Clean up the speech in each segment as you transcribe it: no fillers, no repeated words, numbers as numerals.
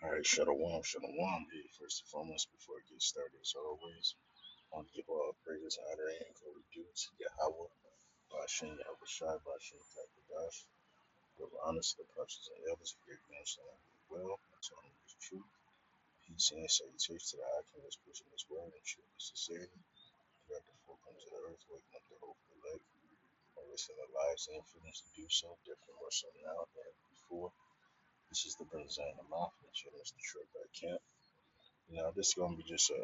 All right, Shalom, Shalom. Hey, first and foremost, before I get started, as always, I want to give all praises, honor, and glory due to Yahweh, Bashin, Yahweh Shai, Bashin, Takadash. Give honor to the apostles and elders, great men, so I well, and telling them the truth. Peace and salutations to the icon that's pushing this word and truth and sincerity. Throughout the four corners of the earth, waking up the hope of the elect, and risking their lives and influence to do so, definitely more so now than ever before. This is the brother Zion Amount, and chilling with the Detroit by Camp. This is gonna be just a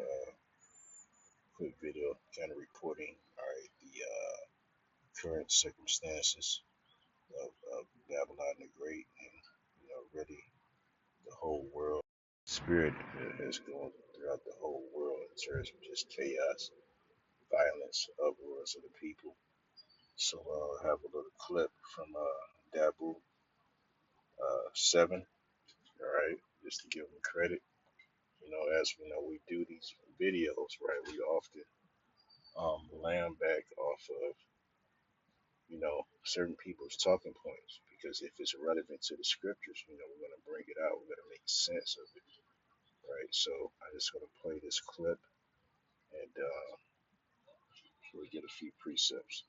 quick video, kind of reporting, all right, the current circumstances of Babylon the Great, and really the whole world. Spirit has gone throughout the whole world in terms of just chaos, violence, uproars of the people. So I'll have a little clip from Dabu 7, all right, just to give him credit. As we know, we do these videos, right? We often land back off of certain people's talking points because if it's relevant to the scriptures, we're going to bring it out. We're going to make sense of it, right? So I'm just going to play this clip and we get a few precepts.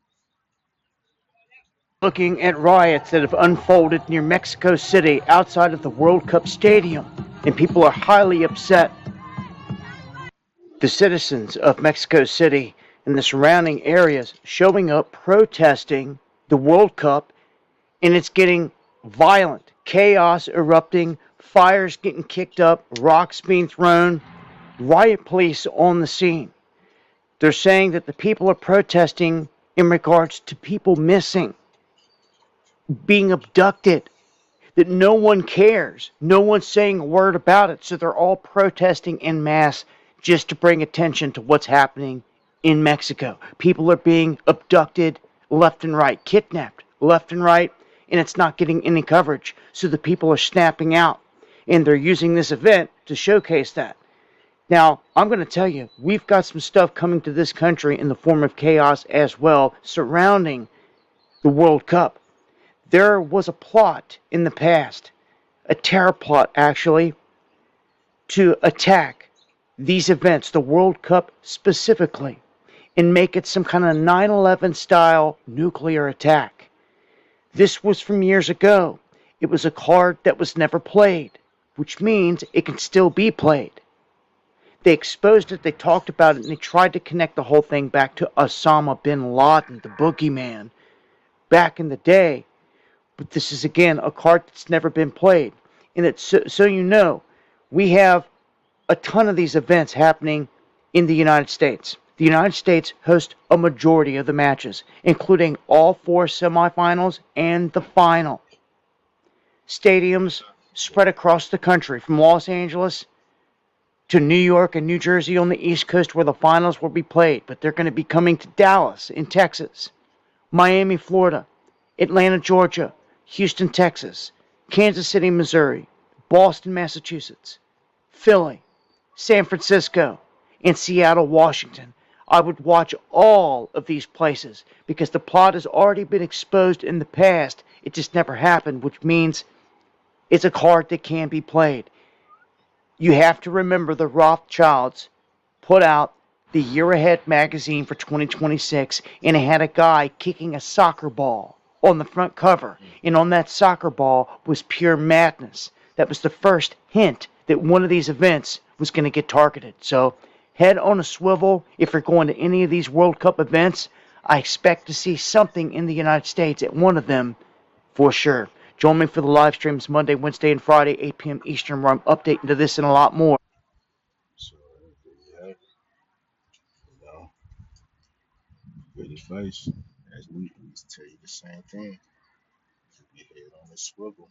Looking at riots that have unfolded near Mexico City outside of the World Cup Stadium, and people are highly upset. The citizens of Mexico City and the surrounding areas showing up protesting the World Cup, and it's getting violent. Chaos erupting, fires getting kicked up, rocks being thrown, riot police on the scene. They're saying that the people are protesting in regards to people missing, being abducted, that no one cares. No one's saying a word about it. So they're all protesting en masse just to bring attention to what's happening in Mexico. People are being abducted left and right, kidnapped left and right, and it's not getting any coverage. So the people are snapping out, and they're using this event to showcase that. Now, I'm going to tell you, we've got some stuff coming to this country in the form of chaos as well surrounding the World Cup. There was a plot in the past, a terror plot actually, to attack these events, the World Cup specifically, and make it some kind of 9/11 style nuclear attack. This was from years ago. It was a card that was never played, which means it can still be played. They exposed it, they talked about it, and they tried to connect the whole thing back to Osama bin Laden, the boogeyman, back in the day. But this is, again, a card that's never been played. And it's so you know, we have a ton of these events happening in the United States. The United States hosts a majority of the matches, including all four semifinals and the final. Stadiums spread across the country, from Los Angeles to New York and New Jersey on the East Coast, where the finals will be played. But they're going to be coming to Dallas in Texas, Miami, Florida, Atlanta, Georgia, Houston, Texas, Kansas City, Missouri, Boston, Massachusetts, Philly, San Francisco, and Seattle, Washington. I would watch all of these places because the plot has already been exposed in the past. It just never happened, which means it's a card that can be played. You have to remember the Rothschilds put out the Year Ahead magazine for 2026, and it had a guy kicking a soccer ball on the front cover. And on that soccer ball was pure madness. That was the first hint that one of these events was going to get targeted. So head on a swivel if you're going to any of these World Cup events. I expect to see something in the United States at one of them for sure. Join me for the live streams Monday, Wednesday, and Friday, 8 p.m. Eastern, where I'm updating to this and a lot more. So there you have it. You know, good advice. As we always tell you the same thing. Keep your head on the swivel.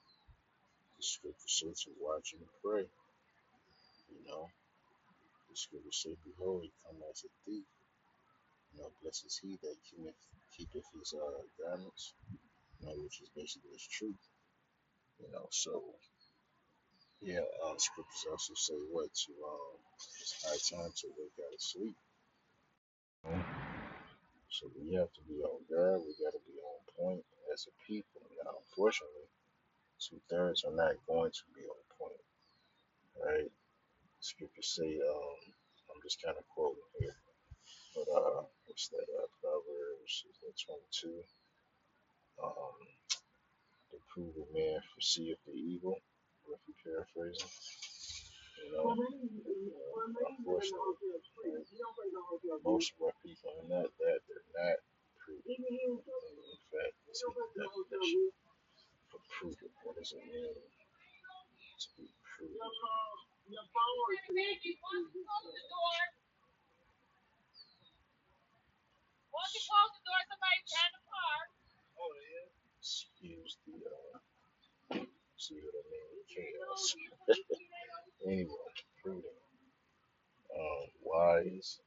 The scripture says to watch and pray. You know, the scripture says, "Behold, he come as a thief." Blessed is he that keepeth his garments. Which is basically his truth. So yeah, scriptures also say what to it's high time to wake out of sleep. So we have to be on guard. We got to be on point as a people. Now, unfortunately, 2/3 are not going to be on point. right? Scriptures say, I'm just kind of quoting here, but what's that? Proverbs is that 22? Um, the prudent man foreseeth the evil. If you paraphrasing, unfortunately, most of our people are not that. They're not prudent. In fact, it's a definition for prudent. What does it mean to be prudent? Excuse the see what I mean with chaos. Anyway, prudent, wise,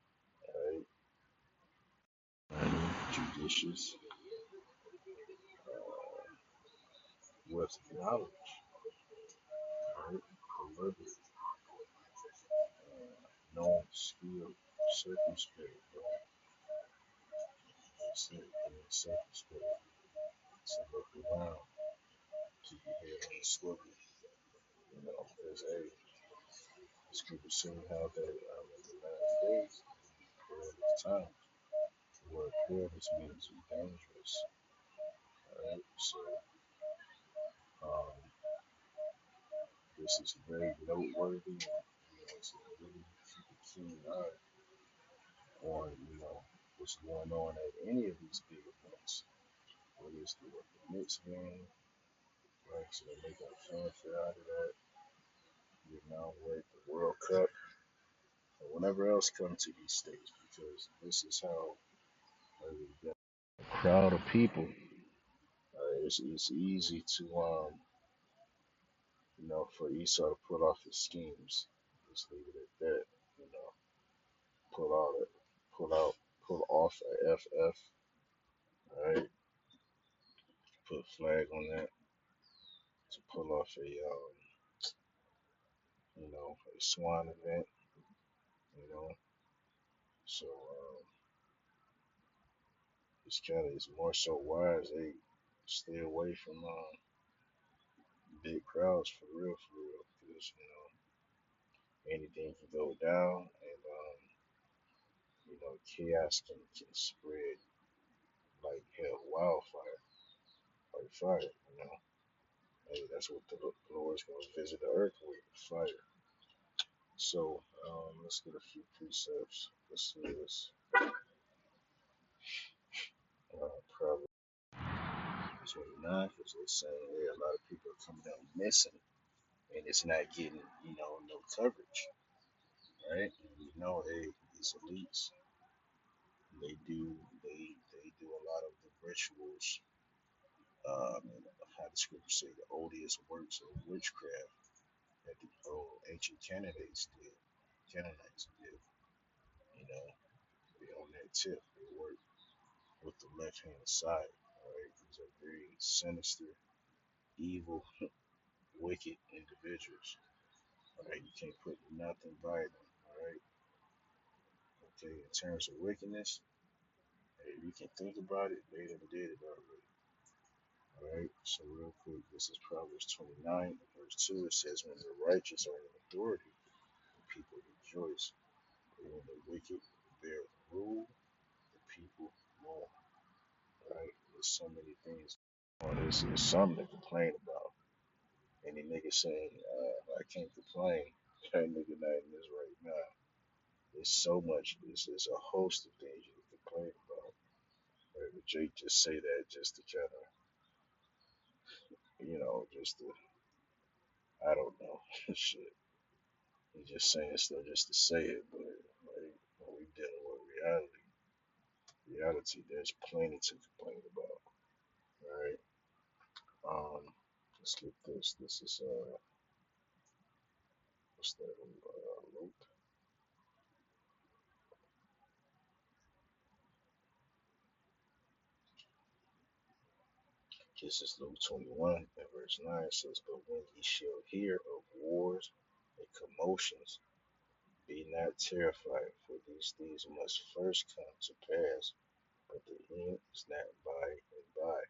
right? Judicious, with knowledge, right? Deliberate, knowing skill, circumspect, right? Being circumspect, to look around, keep your head on the swivel, because hey, the scripture saying how that in the last days, perilous times. The word perilous means dangerous, right? So, um, this is very noteworthy. It's really keep a keen eye on, what's going on at any of these big events. Whether it's the Knicks game, right? So they make a fanfare out of that. With the World Cup, or whenever else come to these states, because this is how we get a crowd of people. It's easy to for Esau to pull off his schemes. Just leave it at that. You know, pull out it, pull out, pull off a FF. Right, put a flag on that to pull off a swan event. You know, so it's more so wise they stay away from big crowds for real, because anything can go down, and chaos can spread like hell, wildfire, like fire. Hey, that's what the Lord's going to visit the earth with, fire. So let's get a few precepts. Let's see this. Proverbs 29, because they're saying hey, a lot of people are coming out missing, and it's not getting no coverage, right? And hey, these elites, they do they do a lot of the rituals, and how the scriptures say the odious works of witchcraft that the old ancient Canaanites did. You know, they on that tip. They work with the left hand side. All right, these are very sinister, evil, wicked individuals. All right, you can't put nothing by them. All right, okay. In terms of wickedness, hey, you can think about it. They done did it already. All right. So real quick, this is Proverbs 29, verse 2. It says, "When the righteous are in authority, the people rejoice. But when the wicked bear rule, the people mourn." Right? There's so many things. There's something to complain about. Any nigga saying, I can't complain, that nigga not in this right now. There's so much. There's a host of things you can complain about. Right? But Jake just say that just to kind of, just to, I don't know, shit. He's just saying stuff just to say it, but like, when we dealing with reality, there's plenty to complain about. Right? Let's get this. This is what's that? Luke. This is Luke 21 and verse 9 says, "But when ye shall hear of wars and commotions, be not terrified, for these things must first come to pass, but the end is not by and by."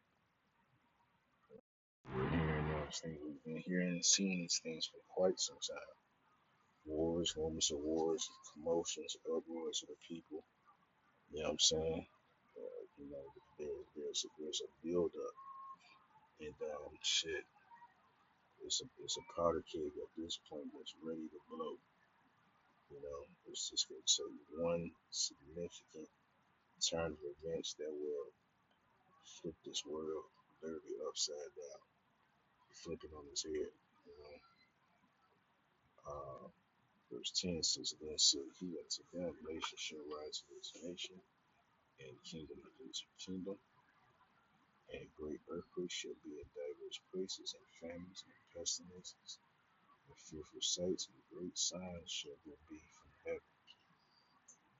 We're hearing those things. We've been hearing and seeing these things for quite some time. Wars, rumors of wars, commotions, uproars of the people. You know what I'm saying? You know, there's a build up, and shit, it's a powder keg at this point that's ready to blow. You know, it's just gonna take one significant turn of events that will flip this world literally upside down, flip it on its head. You know, uh, verse 10 says, "Then said he unto them, Nation shall rise against nation, and kingdom against kingdom, and great earthquakes shall be in divers places, and famines and pestilences, and fearful sights and great signs shall there be from heaven.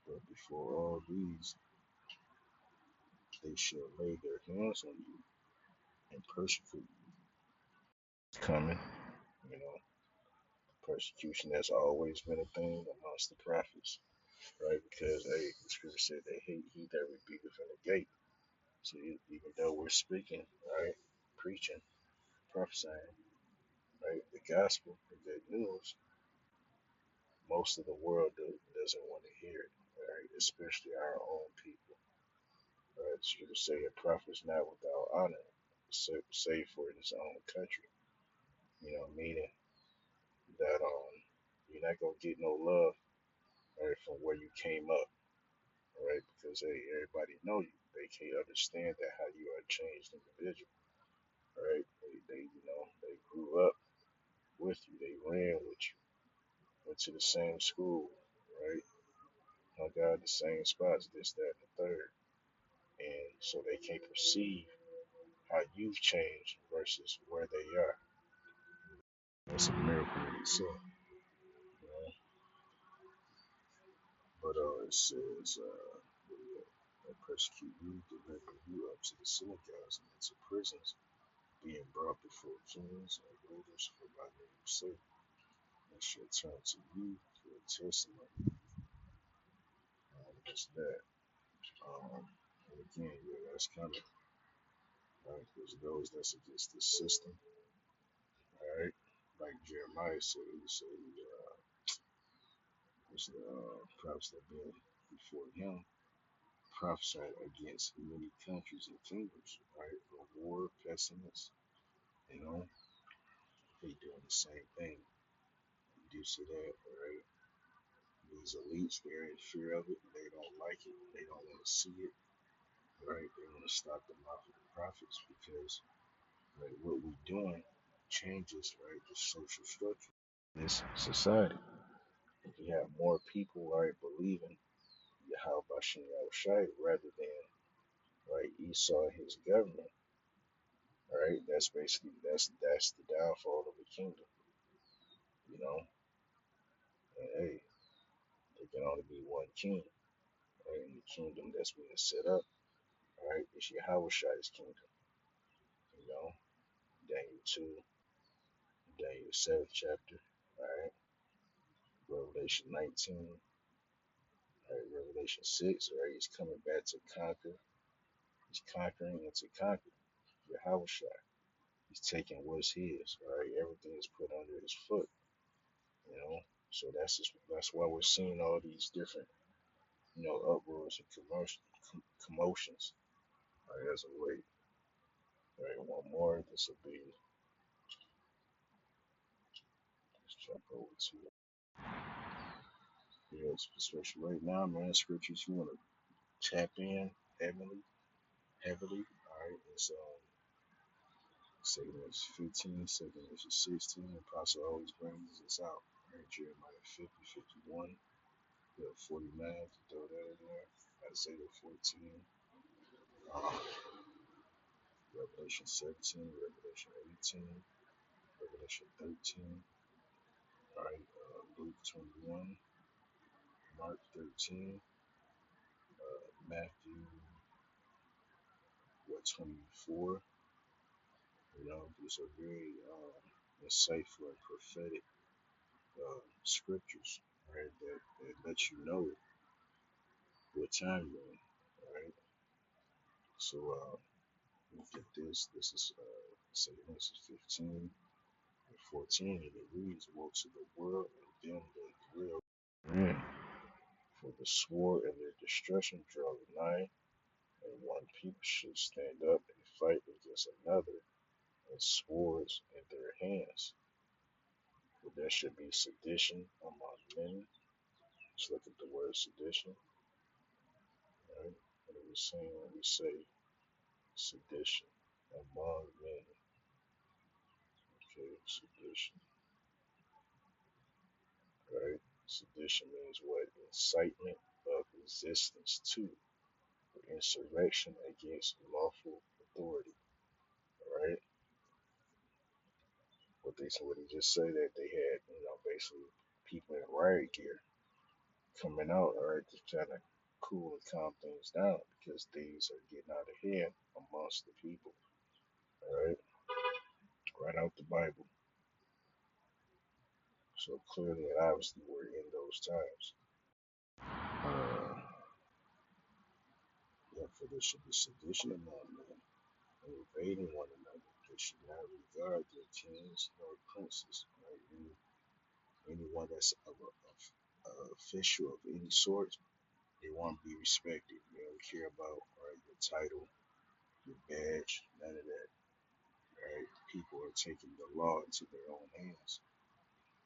But before all these, they shall lay their hands on you and persecute you." It's coming, you know. Persecution has always been a thing amongst the prophets, right? Because hey, the scripture said they hate he that rebuketh in the gate. So even though we're speaking, right, preaching, prophesying, right, the gospel, the good news, most of the world doesn't want to hear it, right? Especially our own people. Right? The scripture say a prophet is not without honor, save for his own country. You know, meaning that you're not gonna get no love, right, from where you came up, right? Because hey, everybody know you. They can't understand that how you are a changed individual, right? They grew up with you. They ran with you. Went to the same school, right? Hung out at the same spots, this, that, and the third. And so they can't perceive how you've changed versus where they are. That's a miracle in itself, you know. But it says, "That persecute you, deliver you up to the synagogues and into prisons, being brought before kings and rulers for my name's sake, and shall turn to you for a testimony." Just that. And again, yeah, that's coming. Right? There's those that's against the system. All right. Like Jeremiah said, he said was the prophets that been before him prophesied against many countries and kingdoms, right? A war, pestilence, you know, they doing the same thing. You do see that, right? These elites, they're in fear of it. They don't like it. They don't want to see it, right? They want to stop the mouth of the prophets because, right, what we doing changes, right, the social structure in this society. If you have more people, right, believing Yahweh Bashim Yahushai rather than, right, Esau and his government, right, that's basically that's the downfall of the kingdom, you know. And hey, there can only be one king, right? And the kingdom that's being set up, right, is Yahweh's kingdom, you know. Daniel 2, Daniel 7th chapter, all right, Revelation 19, right, Revelation 6, right, he's coming back to conquer, he's conquering and to conquer Yahweh. He's taking what's his, right? Everything is put under his foot, you know. So that's why we're seeing all these different, uproars and commotions. Right, as a way, right? One more. This will be. Let's jump over to especially right now, man. Scriptures you want to tap in heavily. All right, it's 2 Corinthians 15, 2 Corinthians 16. The apostle always brings this out. Right, Jeremiah 50, 51. Yeah, 49, throw that in there. Isaiah 14, uh, Revelation 17, Revelation 18, Revelation 13, right? Luke 21, Mark 13, Matthew, 24. You know, these are very insightful and prophetic scriptures, right? That let you know what time you're in, right? So, look at this. This is, Genesis 15 and 14, and it reads, "Woe to the world and them will. Mm. For the sword and their destruction draw nigh, and one people should stand up and fight against another, and swords in their hands. For there should be sedition among many. Let's look at the word sedition. Right? What are we saying when we say sedition among many? Okay, sedition. Right? Sedition means what? Incitement of resistance to, or insurrection against lawful authority. Right? What they just say that they had, basically people in riot gear coming out, all right, to try to cool and calm things down because things are getting out of hand amongst the people. All right, right out the Bible. So clearly and obviously we're in those times. Uh, yeah, for there should be sedition among men, and invading one another. They should not regard their kings nor princes. Right? Anyone that's of official of any sort, they want to be respected. They don't care about right, your title, your badge, none of that. Right? People are taking the law into their own hands.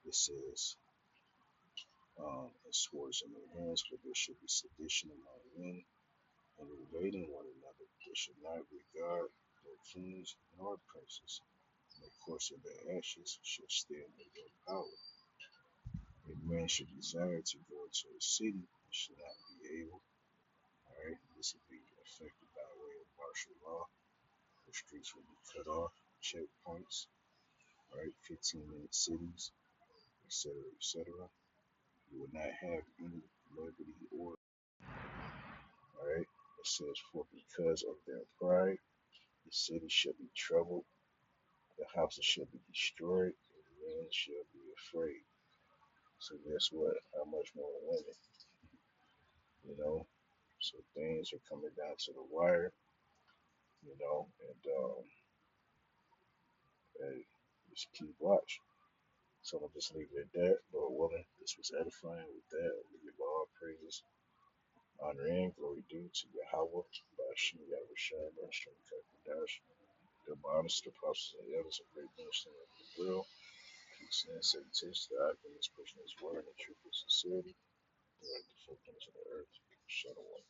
It says, and swords in their hands, for there should be sedition among men, and invading one another. They should not regard their kings nor princes. And the course of their actions should stand in their power. A man should desire to go into a city and should not be able. Alright, this will be affected by way of martial law. The streets will be cut off, checkpoints, right? 15-minute cities, etc., etc. You will not have any liberty or, alright? It says, for because of their pride, the city shall be troubled, the houses shall be destroyed, and men shall be afraid. So guess what? How much more women, you know? So things are coming down to the wire, and just keep watch. So I'm just leave it at that. Lord willing, this was edifying. With that, we give all praises, honor, and glory due to Yahweh, Bashim Yahushua, Bashim Kakadash, the honest apostles and elders of great ministry of the will, peace and salutation to Akim is pushing his word in truth and sincerity, throughout the four corners of the earth. Shalom.